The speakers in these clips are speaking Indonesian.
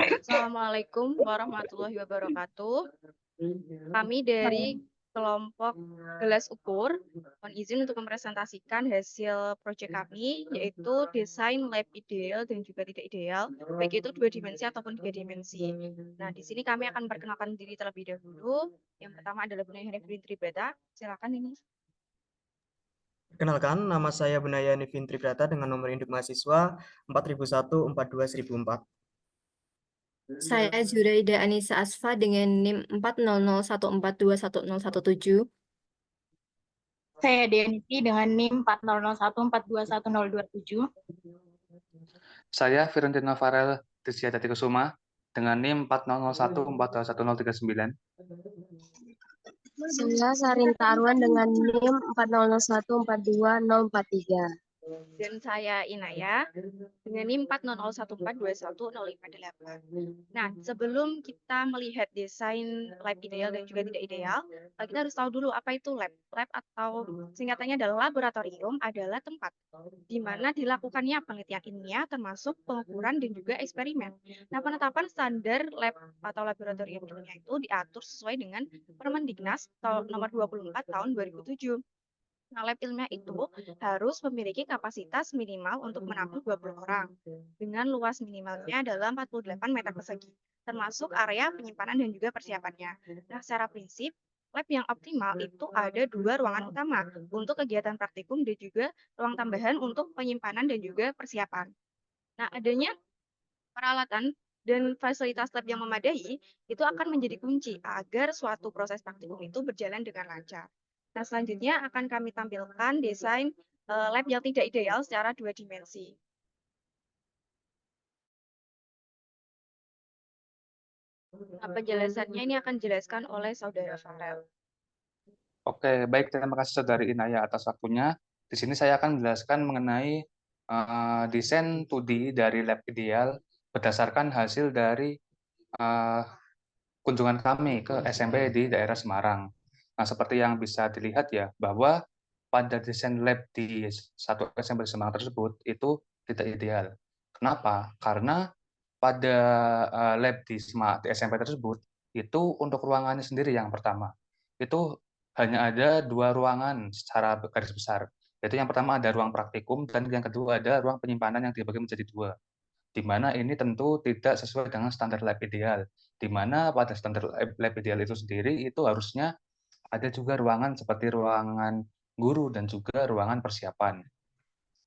Assalamualaikum warahmatullahi wabarakatuh. Kami dari kelompok gelas ukur mohon izin untuk mempresentasikan hasil proyek kami, yaitu desain lab ideal dan juga tidak ideal, baik itu 2 dimensi ataupun 3 dimensi. Nah, di sini kami akan memperkenalkan diri terlebih dahulu. Yang pertama adalah Bu Naya Hanifin Tribrata. Silakan ini. Perkenalkan, nama saya Benaya Nivin Tribrata dengan nomor induk mahasiswa 4001 42004. Saya Zuraida Anissa Asfa dengan NIM 40014211017. Saya Denity dengan NIM 40014211027. Saya Firentino Farel Desiadati Kusuma dengan NIM 40014211039. Saya Sarinta Arwan dengan NIM 400142043. Dan saya Inaya dengan NIM 40014211058. Nah, sebelum kita melihat desain lab ideal dan juga tidak ideal, kita harus tahu dulu apa itu lab. Lab atau singkatannya adalah laboratorium, adalah tempat di mana dilakukannya penelitian ilmiah termasuk pengukuran dan juga eksperimen. Nah, penetapan standar lab atau laboratorium ilmiah itu diatur sesuai dengan Permendiknas nomor 24 tahun 2007. Nah, lab ilmiah itu harus memiliki kapasitas minimal untuk menampung 20 orang dengan luas minimalnya adalah 48 meter persegi, termasuk area penyimpanan dan juga persiapannya. Nah, secara prinsip, lab yang optimal itu ada 2 ruangan utama untuk kegiatan praktikum dan juga ruang tambahan untuk penyimpanan dan juga persiapan. Nah, adanya peralatan dan fasilitas lab yang memadai itu akan menjadi kunci agar suatu proses praktikum itu berjalan dengan lancar. Nah, selanjutnya akan kami tampilkan desain lab yang tidak ideal secara 2 dimensi. Nah, penjelasannya ini akan dijelaskan oleh Saudara Farel. Oke, baik. Terima kasih Saudari Inaya atas waktunya. Di sini saya akan menjelaskan mengenai desain 2D dari lab ideal berdasarkan hasil dari kunjungan kami ke SMP di daerah Semarang. Nah, seperti yang bisa dilihat ya, bahwa pada desain lab di satu SMP di Semarang tersebut itu tidak ideal. Kenapa? Karena pada lab di SMP tersebut, itu untuk ruangannya sendiri yang pertama. Itu hanya ada 2 ruangan secara garis besar. Yaitu yang pertama ada ruang praktikum, dan yang kedua ada ruang penyimpanan yang dibagi menjadi 2. Di mana ini tentu tidak sesuai dengan standar lab ideal. Di mana pada standar lab ideal itu sendiri, itu harusnya ada juga ruangan seperti ruangan guru dan juga ruangan persiapan.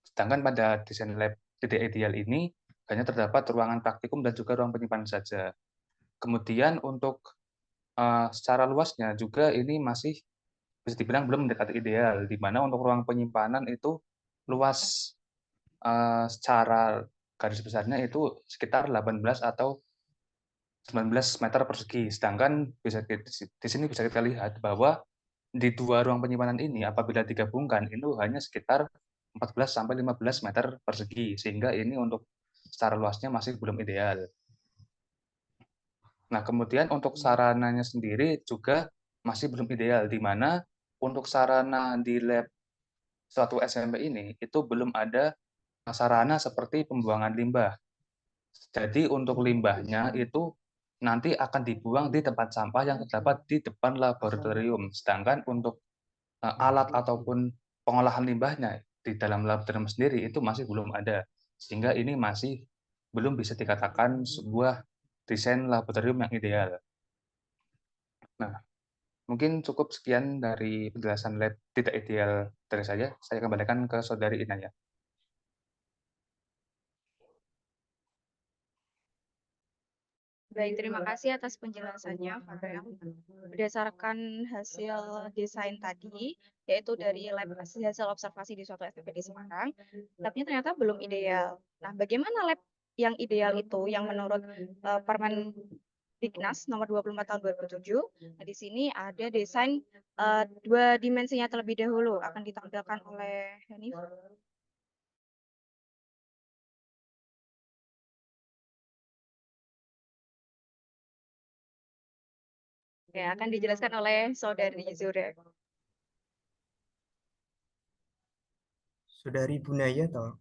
Sedangkan pada desain lab tidak ideal ini, hanya terdapat ruangan praktikum dan juga ruang penyimpanan saja. Kemudian untuk secara luasnya juga ini masih bisa dibilang belum mendekati ideal, di mana untuk ruang penyimpanan itu luas secara garis besarnya itu sekitar 18 atau 19 meter persegi. Sedangkan di sini bisa kita lihat bahwa di 2 ruang penyimpanan ini apabila digabungkan itu hanya sekitar 14 sampai 15 meter persegi, sehingga ini untuk secara luasnya masih belum ideal. Nah, kemudian untuk sarananya sendiri juga masih belum ideal, di mana untuk sarana di lab suatu SMP ini itu belum ada sarana seperti pembuangan limbah. Jadi untuk limbahnya itu nanti akan dibuang di tempat sampah yang terdapat di depan laboratorium. Sedangkan untuk alat ataupun pengolahan limbahnya di dalam laboratorium sendiri itu masih belum ada. Sehingga ini masih belum bisa dikatakan sebuah desain laboratorium yang ideal. Nah, mungkin cukup sekian dari penjelasan lab tidak ideal dari saya. Saya kembalikan ke Saudari Inaya. Baik, terima kasih atas penjelasannya, Farel. Berdasarkan hasil desain tadi, yaitu dari lab hasil observasi di suatu SMP di Semarang, labnya ternyata belum ideal. Nah, bagaimana lab yang ideal itu yang menurut Permendiknas nomor 24 tahun 2007? Nah, di sini ada desain 2 dimensinya terlebih dahulu akan ditampilkan oleh Hanif. Ya, akan dijelaskan oleh Saudari Zura. Saudari Bunaya toh?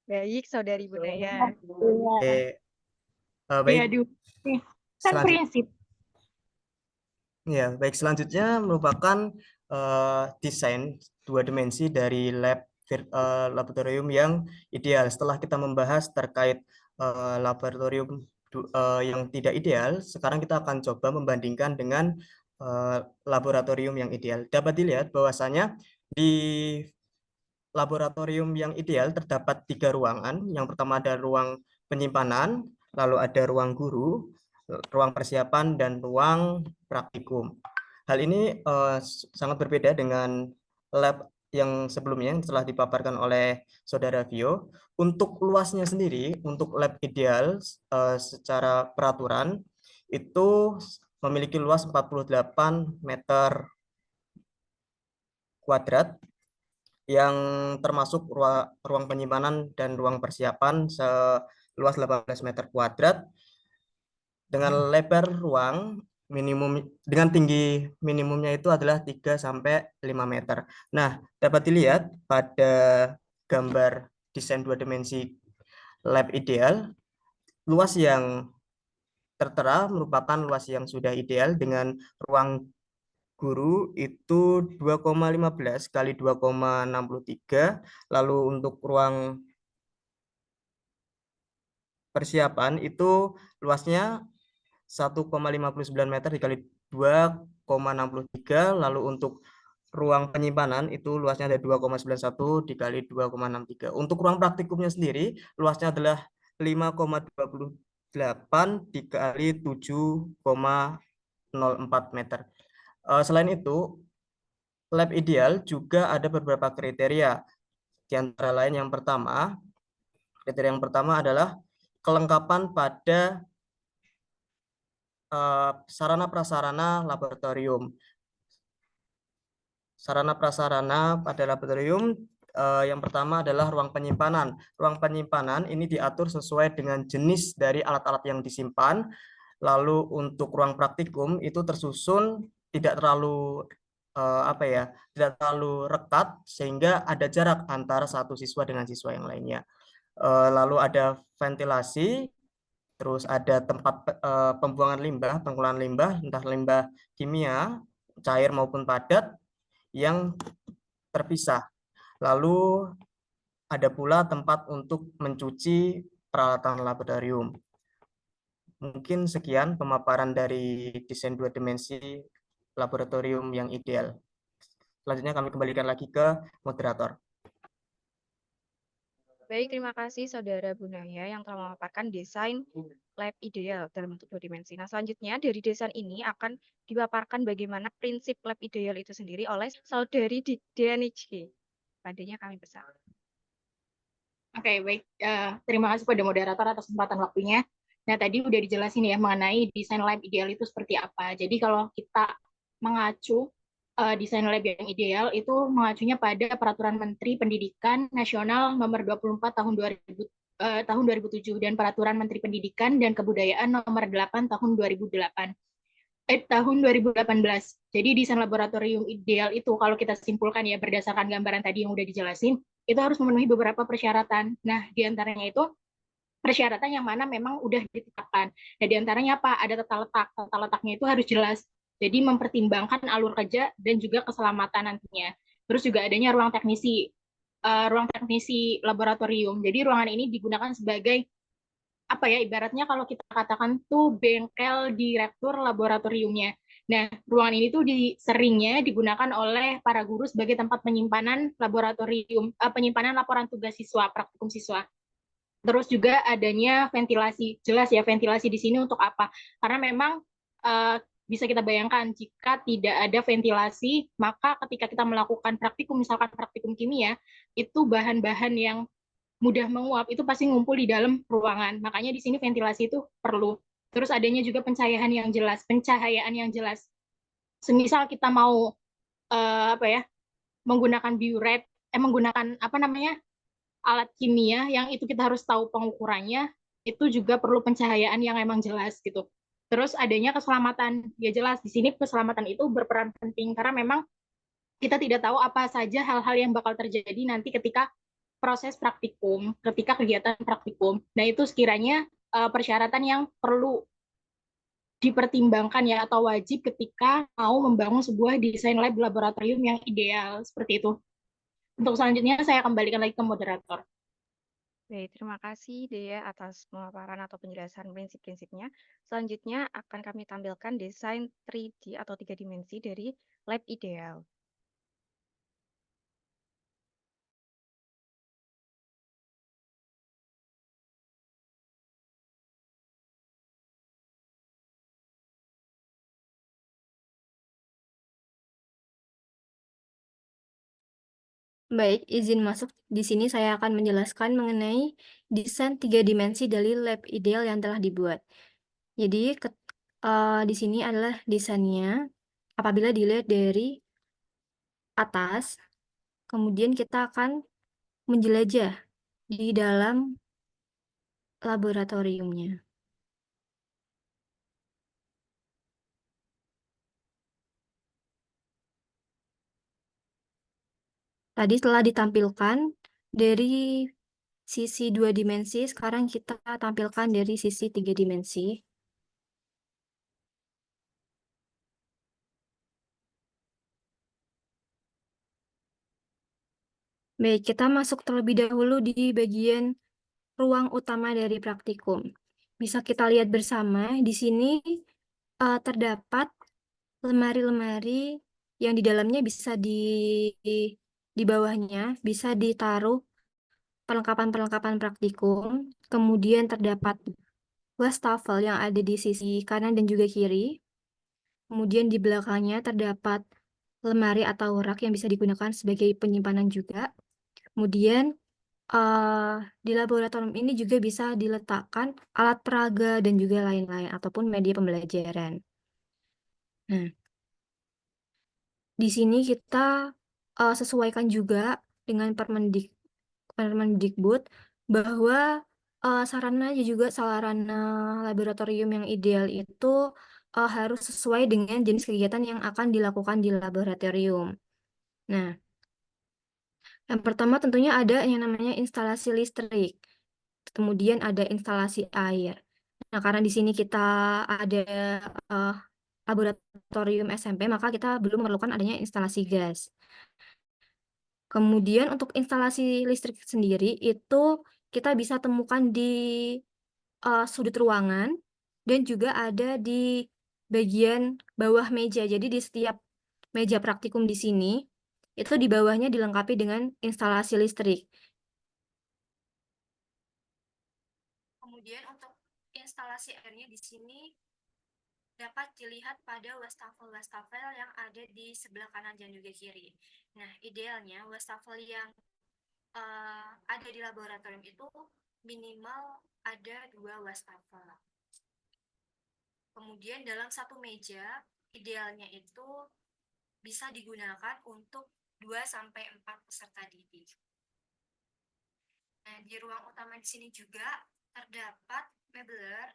Baik, Saudari Bunaya. Eh, Ya, Baik, kan selanjut, prinsip. ya, baik selanjutnya merupakan desain 2 dimensi dari laboratorium yang ideal. Setelah kita membahas terkait laboratorium yang tidak ideal, sekarang kita akan coba membandingkan dengan laboratorium yang ideal. Dapat dilihat bahwasanya di laboratorium yang ideal terdapat 3 ruangan. Yang pertama ada ruang penyimpanan, lalu ada ruang guru, ruang persiapan, dan ruang praktikum. Hal ini sangat berbeda dengan lab yang sebelumnya yang telah dipaparkan oleh Saudara Vio. Untuk luasnya sendiri, untuk lab ideal secara peraturan itu memiliki luas 48 meter kuadrat yang termasuk ruang penyimpanan dan ruang persiapan seluas 18 meter kuadrat dengan lebar ruang minimum dengan tinggi minimumnya itu adalah 3 sampai 5 meter. Nah, dapat dilihat pada gambar desain 2 dimensi lab ideal, luas yang tertera merupakan luas yang sudah ideal dengan ruang guru itu 2,15 kali 2,63, lalu untuk ruang persiapan itu luasnya 1,59 meter dikali 2,63, lalu untuk ruang penyimpanan itu luasnya ada 2,91 dikali 2,63. Untuk ruang praktikumnya sendiri luasnya adalah 5,28 dikali 7,04 meter. Selain itu, lab ideal juga ada beberapa kriteria. Di antara lain kriteria yang pertama adalah kelengkapan pada sarana prasarana laboratorium. Sarana prasarana pada laboratorium yang pertama adalah ruang penyimpanan. Ruang penyimpanan ini diatur sesuai dengan jenis dari alat-alat yang disimpan. Lalu untuk ruang praktikum itu tersusun tidak terlalu tidak terlalu rekat sehingga ada jarak antara satu siswa dengan siswa yang lainnya. Lalu ada ventilasi, terus ada tempat pembuangan limbah, pengolahan limbah, entah limbah kimia, cair maupun padat yang terpisah. Lalu ada pula tempat untuk mencuci peralatan laboratorium. Mungkin sekian pemaparan dari desain 2 dimensi laboratorium yang ideal. Selanjutnya kami kembalikan lagi ke moderator. Baik, terima kasih Saudara Bunaya yang telah memaparkan desain lab ideal dalam bentuk 2 dimensi. Nah, selanjutnya dari desain ini akan dipaparkan bagaimana prinsip lab ideal itu sendiri oleh Saudari Danichi. Padanya kami pesan. Oke, baik. Terima kasih pada moderator atas kesempatan waktunya. Nah, tadi udah dijelasin ya mengenai desain lab ideal itu seperti apa. Jadi kalau kita mengacu desain lab yang ideal itu mengacunya pada Peraturan Menteri Pendidikan Nasional Nomor 24 tahun 2007 dan Peraturan Menteri Pendidikan dan Kebudayaan Nomor 8 tahun 2018. Jadi desain laboratorium ideal itu kalau kita simpulkan ya berdasarkan gambaran tadi yang udah dijelasin, itu harus memenuhi beberapa persyaratan. Nah, diantaranya itu persyaratan yang mana memang udah ditetapkan. Nah, diantaranya apa? Ada tata letak. Tata letaknya itu harus jelas. Jadi mempertimbangkan alur kerja dan juga keselamatan nantinya. Terus juga adanya ruang teknisi laboratorium. Jadi ruangan ini digunakan sebagai apa ya, ibaratnya kalau kita katakan tuh bengkel direktur laboratoriumnya. Nah, ruangan ini tuh seringnya digunakan oleh para guru sebagai tempat penyimpanan penyimpanan laporan tugas siswa, praktikum siswa. Terus juga adanya ventilasi. Jelas ya, ventilasi di sini untuk apa? Karena memang bisa kita bayangkan jika tidak ada ventilasi, maka ketika kita melakukan praktikum, misalkan praktikum kimia, itu bahan-bahan yang mudah menguap itu pasti ngumpul di dalam ruangan. Makanya di sini ventilasi itu perlu. Terus adanya juga pencahayaan yang jelas. Semisal kita mau menggunakan menggunakan alat kimia yang itu kita harus tahu pengukurannya, itu juga perlu pencahayaan yang emang jelas gitu. Terus adanya keselamatan, ya jelas di sini keselamatan itu berperan penting karena memang kita tidak tahu apa saja hal-hal yang bakal terjadi nanti ketika proses praktikum, ketika kegiatan praktikum. Nah, itu sekiranya persyaratan yang perlu dipertimbangkan ya atau wajib ketika mau membangun sebuah desain lab laboratorium yang ideal seperti itu. Untuk selanjutnya saya kembalikan lagi ke moderator. Baik, terima kasih Dea atas pemaparan atau penjelasan prinsip-prinsipnya. Selanjutnya akan kami tampilkan desain 3D atau 3 dimensi dari lab ideal. Baik, izin masuk. Di sini saya akan menjelaskan mengenai desain 3 dimensi dari lab ideal yang telah dibuat. Jadi, di sini adalah desainnya. Apabila dilihat dari atas, kemudian kita akan menjelajah di dalam laboratoriumnya. Tadi telah ditampilkan dari sisi 2 dimensi, sekarang kita tampilkan dari sisi 3 dimensi. Baik, kita masuk terlebih dahulu di bagian ruang utama dari praktikum. Bisa kita lihat bersama, di sini terdapat lemari-lemari yang di dalamnya bisa di bawahnya bisa ditaruh perlengkapan-perlengkapan praktikum. Kemudian terdapat wastafel yang ada di sisi kanan dan juga kiri. Kemudian di belakangnya terdapat lemari atau rak yang bisa digunakan sebagai penyimpanan juga. Kemudian di laboratorium ini juga bisa diletakkan alat peraga dan juga lain-lain ataupun media pembelajaran. Nah, di sini kita sesuaikan juga dengan Permendikbud bahwa sarana dan juga sarana laboratorium yang ideal itu harus sesuai dengan jenis kegiatan yang akan dilakukan di laboratorium. Nah, yang pertama tentunya ada yang namanya instalasi listrik, kemudian ada instalasi air. Nah, karena di sini kita ada laboratorium SMP, maka kita belum memerlukan adanya instalasi gas. Kemudian untuk instalasi listrik sendiri itu kita bisa temukan di sudut ruangan dan juga ada di bagian bawah meja. Jadi di setiap meja praktikum di sini itu di bawahnya dilengkapi dengan instalasi listrik. Kemudian untuk instalasi airnya di sini dapat dilihat pada wastafel-wastafel yang ada di sebelah kanan dan juga kiri. Nah, idealnya wastafel yang ada di laboratorium itu minimal ada 2 wastafel. Kemudian dalam satu meja, idealnya itu bisa digunakan untuk 2-4 peserta didik. Nah, di ruang utama di sini juga terdapat mebeler.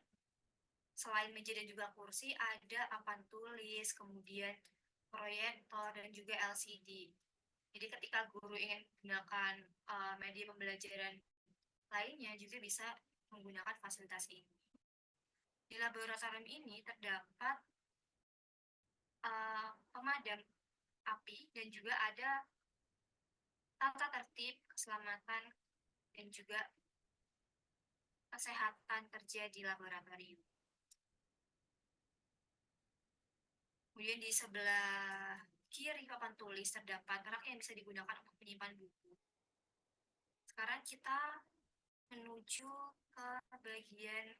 Selain meja dan juga kursi, ada papan tulis, kemudian proyektor, dan juga LCD. Jadi ketika guru ingin menggunakan media pembelajaran lainnya, juga bisa menggunakan fasilitas ini. Di laboratorium ini terdapat pemadam api dan juga ada tata tertib, keselamatan, dan juga kesehatan kerja di laboratorium. Kemudian di sebelah kiri papan tulis terdapat rak yang bisa digunakan untuk menyimpan buku. Sekarang kita menuju ke bagian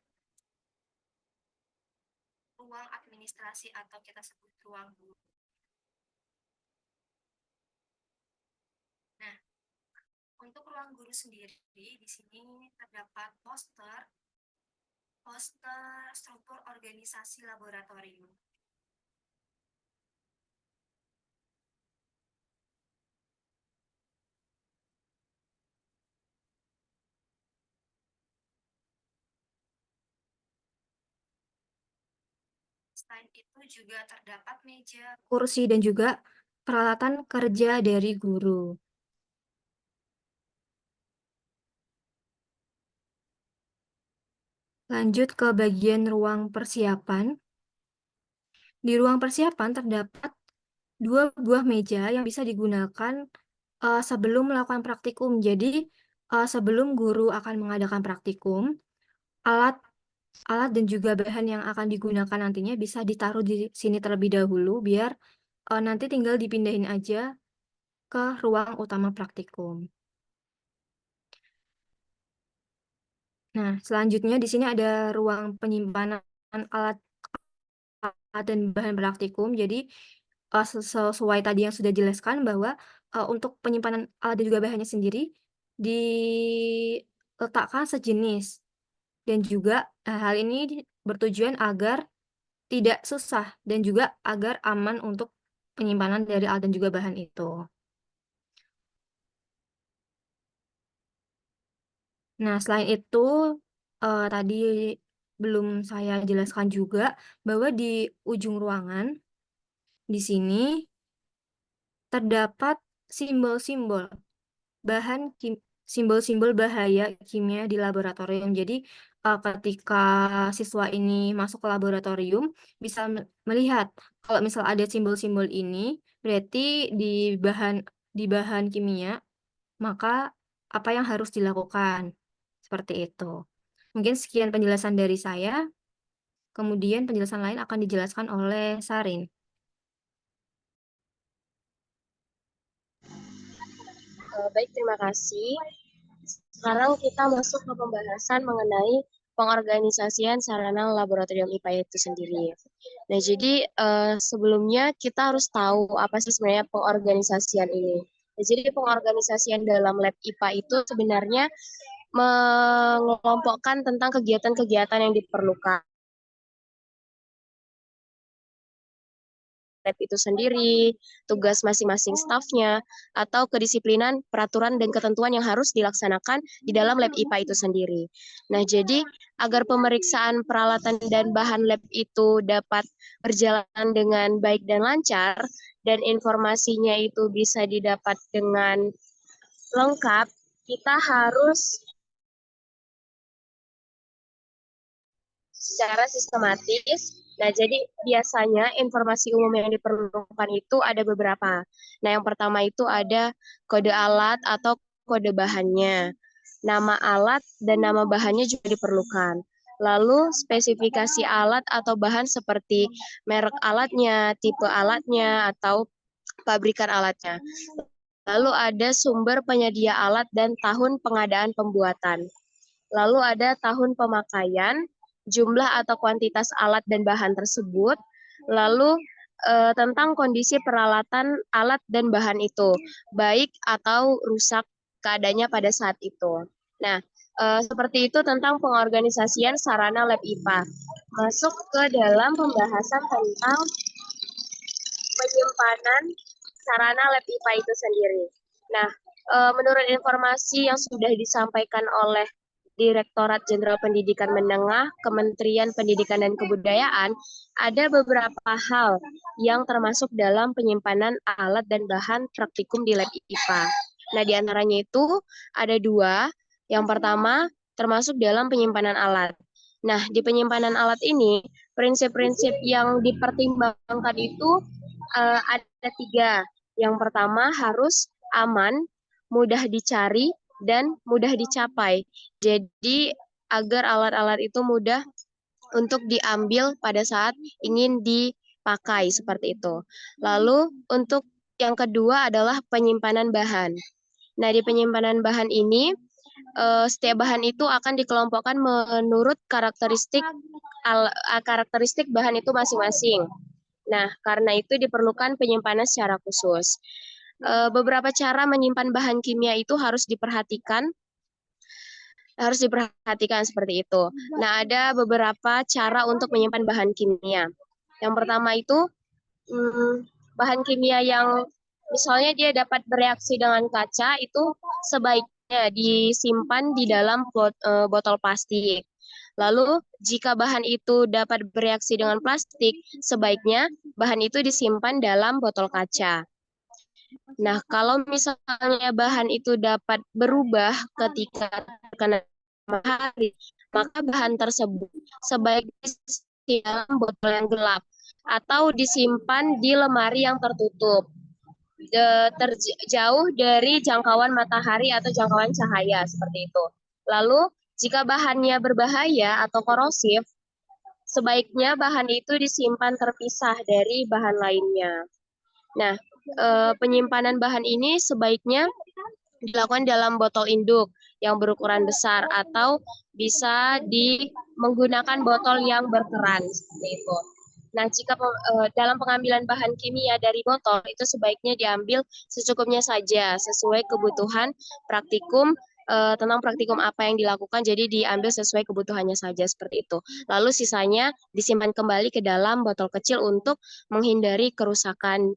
ruang administrasi atau kita sebut ruang guru. Nah, untuk ruang guru sendiri di sini terdapat poster struktur organisasi laboratorium. Selain itu juga terdapat meja, kursi, dan juga peralatan kerja dari guru. Lanjut ke bagian ruang persiapan. Di ruang persiapan terdapat 2 buah meja yang bisa digunakan sebelum melakukan praktikum. Jadi, sebelum guru akan mengadakan praktikum, alat dan juga bahan yang akan digunakan nantinya bisa ditaruh di sini terlebih dahulu, biar nanti tinggal dipindahin aja ke ruang utama praktikum. Nah, selanjutnya di sini ada ruang penyimpanan alat dan bahan praktikum. Jadi, sesuai tadi yang sudah dijelaskan bahwa untuk penyimpanan alat dan juga bahannya sendiri diletakkan sejenis, dan juga hal ini bertujuan agar tidak susah dan juga agar aman untuk penyimpanan dari alat dan juga bahan itu. Nah, selain itu tadi belum saya jelaskan juga bahwa di ujung ruangan di sini terdapat simbol-simbol simbol-simbol bahaya kimia di laboratorium. Jadi, ketika siswa ini masuk ke laboratorium, bisa melihat kalau misal ada simbol-simbol ini, berarti di bahan kimia, maka apa yang harus dilakukan? Seperti itu. Mungkin sekian penjelasan dari saya, kemudian penjelasan lain akan dijelaskan oleh Sarin. Baik, terima kasih. Sekarang kita masuk ke pembahasan mengenai pengorganisasian sarana laboratorium IPA itu sendiri. Nah, jadi sebelumnya kita harus tahu apa sih sebenarnya pengorganisasian ini. Nah, jadi pengorganisasian dalam lab IPA itu sebenarnya mengelompokkan tentang kegiatan-kegiatan yang diperlukan lab itu sendiri, tugas masing-masing stafnya, atau kedisiplinan, peraturan, dan ketentuan yang harus dilaksanakan di dalam lab IPA itu sendiri. Nah, jadi agar pemeriksaan peralatan dan bahan lab itu dapat berjalan dengan baik dan lancar, dan informasinya itu bisa didapat dengan lengkap, kita harus secara sistematis. Nah, jadi biasanya informasi umum yang diperlukan itu ada beberapa. Nah, yang pertama itu ada kode alat atau kode bahannya. Nama alat dan nama bahannya juga diperlukan. Lalu spesifikasi alat atau bahan seperti merek alatnya, tipe alatnya, atau pabrikan alatnya. Lalu ada sumber penyedia alat dan tahun pengadaan pembuatan. Lalu ada tahun pemakaian, jumlah atau kuantitas alat dan bahan tersebut, lalu tentang kondisi peralatan alat dan bahan itu, baik atau rusak keadaannya pada saat itu. Nah, seperti itu tentang pengorganisasian sarana lab IPA. Masuk ke dalam pembahasan tentang penyimpanan sarana lab IPA itu sendiri. Nah, menurut informasi yang sudah disampaikan oleh Direktorat Jenderal Pendidikan Menengah, Kementerian Pendidikan dan Kebudayaan, ada beberapa hal yang termasuk dalam penyimpanan alat dan bahan praktikum di lab IPA. Nah, di antaranya itu ada 2. Yang pertama, termasuk dalam penyimpanan alat. Nah, di penyimpanan alat ini, prinsip-prinsip yang dipertimbangkan itu ada 3. Yang pertama harus aman, mudah dicari, dan mudah dicapai. Jadi agar alat-alat itu mudah untuk diambil pada saat ingin dipakai seperti itu. Lalu untuk yang kedua adalah penyimpanan bahan. Nah, di penyimpanan bahan ini setiap bahan itu akan dikelompokkan menurut karakteristik bahan itu masing-masing. Nah, karena itu diperlukan penyimpanan secara khusus. Beberapa cara menyimpan bahan kimia itu harus diperhatikan seperti itu. Nah, ada beberapa cara untuk menyimpan bahan kimia. Yang pertama itu bahan kimia yang misalnya dia dapat bereaksi dengan kaca itu sebaiknya disimpan di dalam botol plastik. Lalu jika bahan itu dapat bereaksi dengan plastik, sebaiknya bahan itu disimpan dalam botol kaca. Nah, kalau misalnya bahan itu dapat berubah ketika terkena matahari maka bahan tersebut sebaiknya disimpan dalam botol yang gelap atau disimpan di lemari yang tertutup, jauh dari jangkauan matahari atau jangkauan cahaya seperti itu. Lalu, jika bahannya berbahaya atau korosif, sebaiknya bahan itu disimpan terpisah dari bahan lainnya. Nah, penyimpanan bahan ini sebaiknya dilakukan dalam botol induk yang berukuran besar atau bisa menggunakan botol yang berkeran seperti itu. Nah, jika dalam pengambilan bahan kimia dari botol itu sebaiknya diambil secukupnya saja sesuai kebutuhan praktikum, tentang praktikum apa yang dilakukan, jadi diambil sesuai kebutuhannya saja seperti itu. Lalu sisanya disimpan kembali ke dalam botol kecil untuk menghindari kerusakan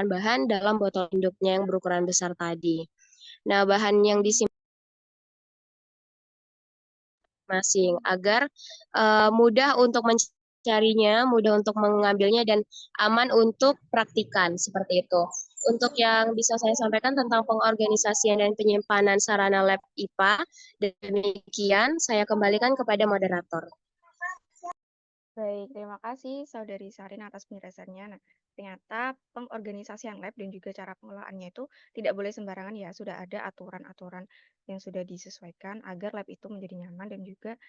bahan dalam botol induknya yang berukuran besar tadi. Nah, bahan yang disimpan masing agar mudah untuk mencarinya, mudah untuk mengambilnya, dan aman untuk praktikan seperti itu. Untuk yang bisa saya sampaikan tentang pengorganisasian dan penyimpanan sarana lab IPA, demikian saya kembalikan kepada moderator. Baik, terima kasih Saudari Sarin atas penjelasannya. Nah, ternyata pengorganisasian lab dan juga cara pengelolaannya itu tidak boleh sembarangan ya. Sudah ada aturan-aturan yang sudah disesuaikan agar lab itu menjadi nyaman dan juga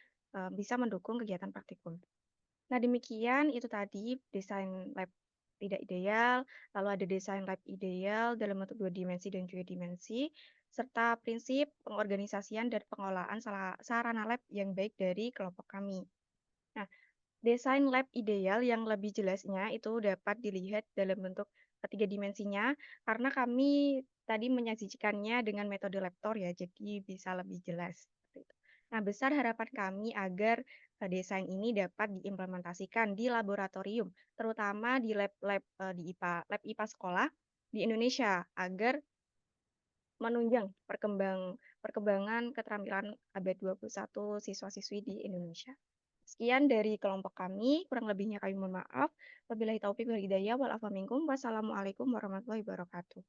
bisa mendukung kegiatan praktikum. Nah, demikian itu tadi desain lab tidak ideal, lalu ada desain lab ideal dalam bentuk 2 dimensi dan juga dimensi, serta prinsip pengorganisasian dan pengelolaan sarana lab yang baik dari kelompok kami. Nah, desain lab ideal yang lebih jelasnya itu dapat dilihat dalam bentuk ketiga dimensinya, karena kami tadi menyajikannya dengan metode Labtor ya, jadi bisa lebih jelas. Seperti itu. Nah, besar harapan kami agar desain ini dapat diimplementasikan di laboratorium, terutama di lab-lab di lab IPA sekolah di Indonesia, agar menunjang perkembangan keterampilan abad 21 siswa-siswi di Indonesia. Sekian dari kelompok kami, kurang lebihnya kami mohon maaf. Wabillahi taufiq wal hidayah wal afa minkum. Wassalamualaikum warahmatullahi wabarakatuh.